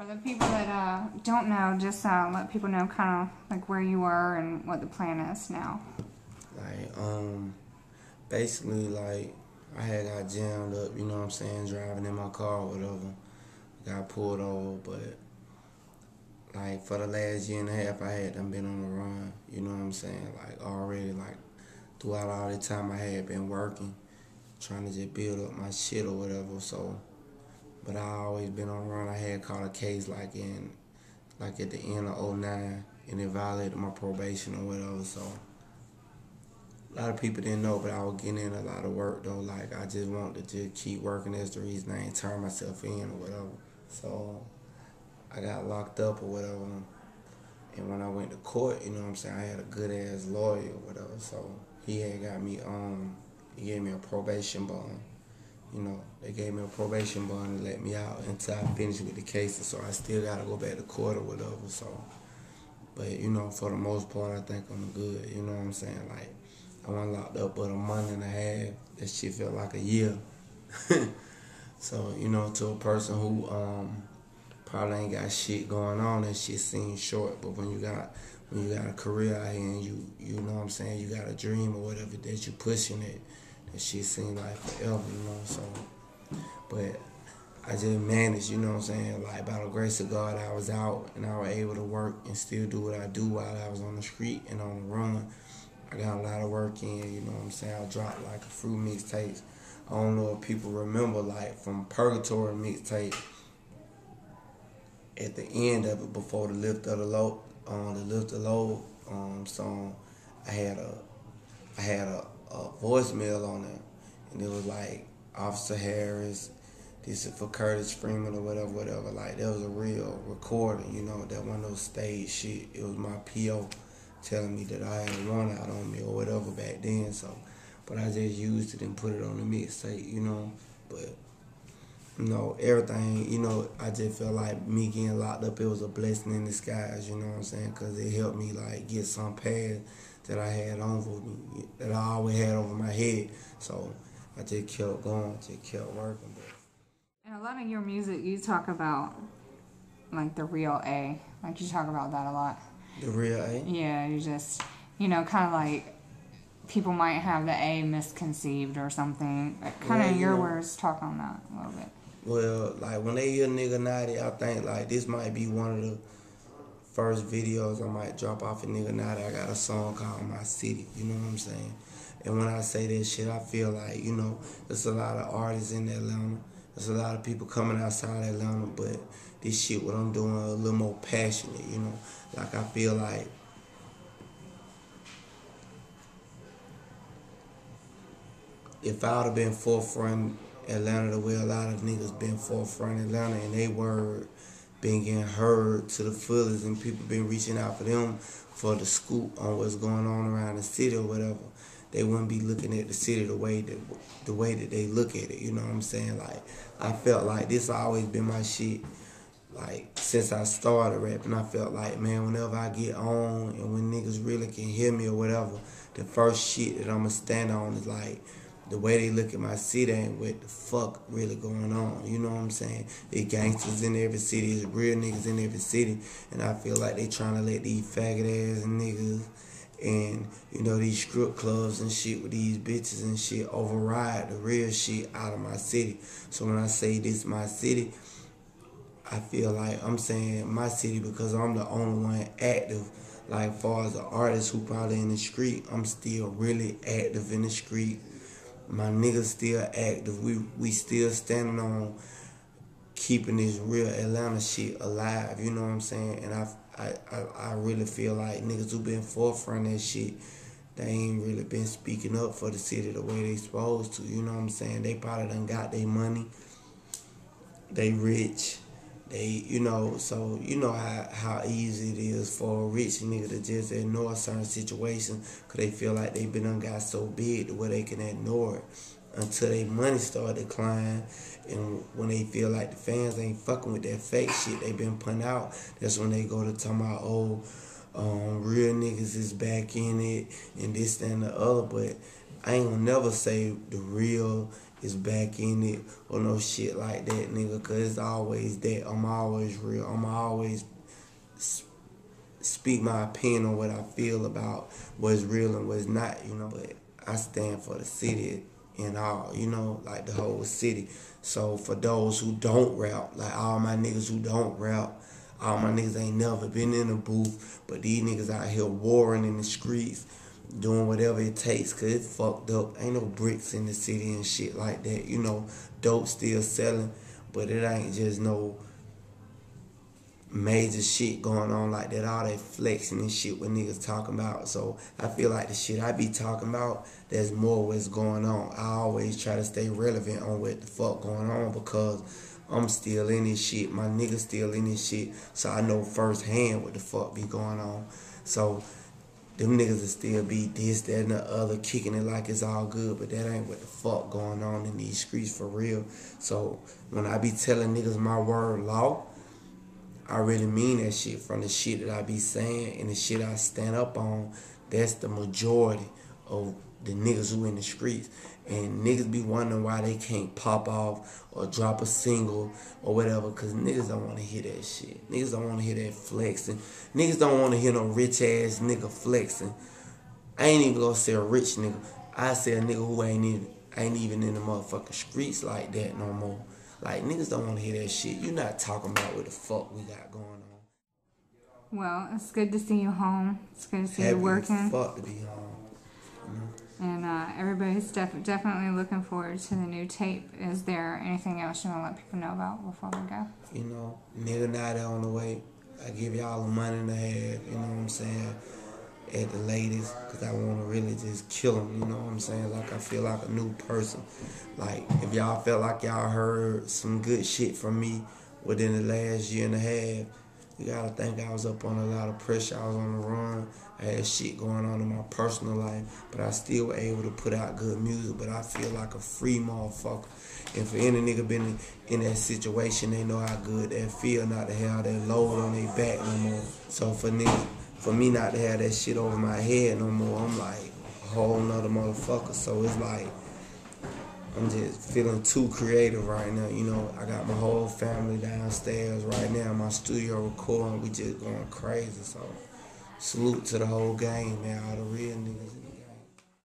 For the people that don't know, just let people know kind of like where you were and what the plan is now. Like, basically, like, I had got jammed up, you know what I'm saying, driving in my car or whatever. Got pulled over, but, like, for the last year and a half, I had done been on the run, you know what I'm saying, like, already, like, throughout all the time I had been working, trying to just build up my shit or whatever, so, but I always been on the run. I had caught a case, like, at the end of '09, and it violated my probation or whatever, so. A lot of people didn't know, but I was getting in a lot of work, though. Like, I just wanted to just keep working. That's the reason I ain't turn myself in or whatever. So, I got locked up or whatever. And when I went to court, you know what I'm saying, I had a good-ass lawyer or whatever. So, he had got me, he gave me a probation bond. You know, they gave me a probation bond and let me out until I finished with the cases. So, I still got to go back to court or whatever. So, but, you know, for the most part, I think I'm good. You know what I'm saying? Like, I wasn't locked up but a month and a half. That shit felt like a year. So, you know, to a person who probably ain't got shit going on, that shit seems short. But when you got a career out here and you know what I'm saying, you got a dream or whatever that you pushing it, that shit seems like forever, you know. So, but I just managed, you know what I'm saying. Like, by the grace of God, I was out and I was able to work and still do what I do while I was on the street and on the run. I got a lot of work in, you know what I'm saying. I dropped like a few mixtapes. I don't know if people remember, like, from Purgatory mixtape, at the end of it, before the Lift of the Load, song, I had a voicemail on it, and it was like, Officer Harris, this is for Curtis Freeman or whatever. Like, that was a real recording, you know, that wasn't no stage shit. It was my P.O. telling me that I had one out on me or whatever back then, so, but I just used it and put it on the mixtape, you know, but, you know, everything, you know, I just felt like me getting locked up, it was a blessing in disguise, you know what I'm saying, because it helped me, like, get some past that I had over me, that I always had over my head, so I just kept going, just kept working. But. And a lot of your music, you talk about, like, the real A, like, you talk about that a lot. The real A? Yeah, you just, you know, kind of like people might have the A misconceived or something. Kind of your words, talk on that a little bit. Well, like, when they hear Nigganati, I think, like, this might be one of the first videos I might drop off in Nigganati. I got a song called My City, you know what I'm saying? And when I say that shit, I feel like, you know, there's a lot of artists in Atlanta. There's a lot of people coming outside Atlanta, but this shit, what I'm doing, a little more passionate, you know? Like, I feel like if I would have been forefront Atlanta the way a lot of niggas been forefront Atlanta and they word been getting heard to the fullest and people been reaching out for them for the scoop on what's going on around the city or whatever, they wouldn't be looking at the city the way that they look at it, you know what I'm saying? Like, I felt like this always been my shit. Like, since I started rapping, I felt like, man, whenever I get on and when niggas really can hear me or whatever, the first shit that I'ma stand on is like, the way they look at my city ain't what the fuck really going on. You know what I'm saying? They gangsters in every city, it's real niggas in every city, and I feel like they trying to let these faggot ass niggas and, you know, these strip clubs and shit with these bitches and shit override the real shit out of my city. So when I say this my city, I feel like I'm saying my city because I'm the only one active. Like, far as an artist who probably in the street, I'm still really active in the street. My niggas still active. We still standing on keeping this real Atlanta shit alive. You know what I'm saying? And I really feel like niggas who been forefront that shit, they ain't really been speaking up for the city the way they supposed to. You know what I'm saying? They probably done got their money. They rich. They, you know, so you know how easy it is for a rich nigga to just ignore certain situations because they feel like they done got so big to where they can ignore it until their money start declining. And when they feel like the fans ain't fucking with that fake shit they been putting out, that's when they go to talking about, oh, real niggas is back in it and this, that, and the other. But I ain't gonna never say the real is back in it or no shit like that, nigga. Cause it's always that. I'm always real. I'm always speak my opinion on what I feel about what's real and what's not, you know. But I stand for the city and all, you know, like the whole city. So for those who don't rap, like all my niggas who don't rap, all my niggas ain't never been in a booth, but these niggas out here warring in the streets, doing whatever it takes, cause it's fucked up. Ain't no bricks in the city and shit like that, you know. Dope still selling, but it ain't just no major shit going on like that. All that flexing and shit what niggas talking about. So I feel like the shit I be talking about, there's more what's going on. I always try to stay relevant on what the fuck going on because I'm still in this shit. My niggas still in this shit. So I know firsthand what the fuck be going on. So them niggas will still be this, that, and the other, kicking it like it's all good, but that ain't what the fuck going on in these streets for real. So when I be telling niggas my word law, I really mean that shit. From the shit that I be saying and the shit I stand up on, that's the majority of the niggas who in the streets. And niggas be wondering why they can't pop off or drop a single or whatever, because niggas don't want to hear that shit. Niggas don't want to hear that flexing. Niggas don't want to hear no rich ass nigga flexing. I ain't even gonna say a rich nigga. I say a nigga who ain't even in the motherfucking streets like that no more. Like, niggas don't want to hear that shit. You not talking about what the fuck we got going on. Well, it's good to see you home. It's good to see you working. Happy fuck to be home. You know? And everybody's definitely looking forward to the new tape. Is there anything else you want to let people know about before we go? You know, Nigganati on the way. I give y'all a month and a half, you know what I'm saying, at the latest, because I want to really just kill them, you know what I'm saying? Like, I feel like a new person. Like, if y'all felt like y'all heard some good shit from me within the last year and a half, you gotta think I was up on a lot of pressure. I was on the run. I had shit going on in my personal life, but I still were able to put out good music. But I feel like a free motherfucker. And for any nigga been in that situation, they know how good that feel not to have that load on their back no more. So for niggas, for me not to have that shit over my head no more, I'm like a whole nother motherfucker. So it's like, I'm just feeling too creative right now, you know. I got my whole family downstairs right now in my studio recording. We just going crazy, so salute to the whole game, man, all the real niggas.